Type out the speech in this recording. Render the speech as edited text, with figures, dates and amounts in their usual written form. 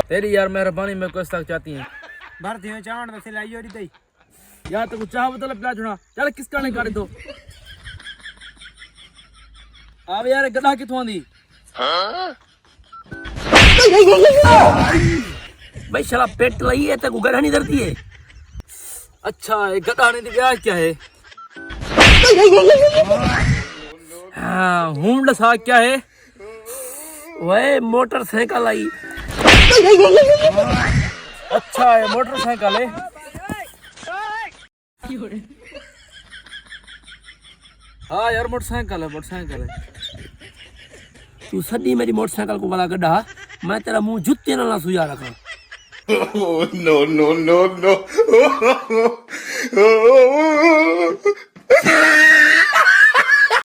तेरी यार मेहरबानी में कुछ तक चाहती है भरती में चावल में सिलाई हो रही थी यार तो कुछ चाह बदल पिला छुड़ा चल किसका नहीं कर दो अब यार गधा किथों आंदी भाई शाला पेट लई है तो गधा नहीं डरती है अच्छा ये गधा नहीं दिव्या क्या है हाँ हुंड सा क्या है वह मोटरसाइकिल आई अच्छा है मोटरसाइकिल है हाँ यार मोटरसाइकिल है तू सदी मेरी मोटरसाइकिल को वाला गड्ढा मैं तेरा मुंह जुत्ते ना सुझा रखा no.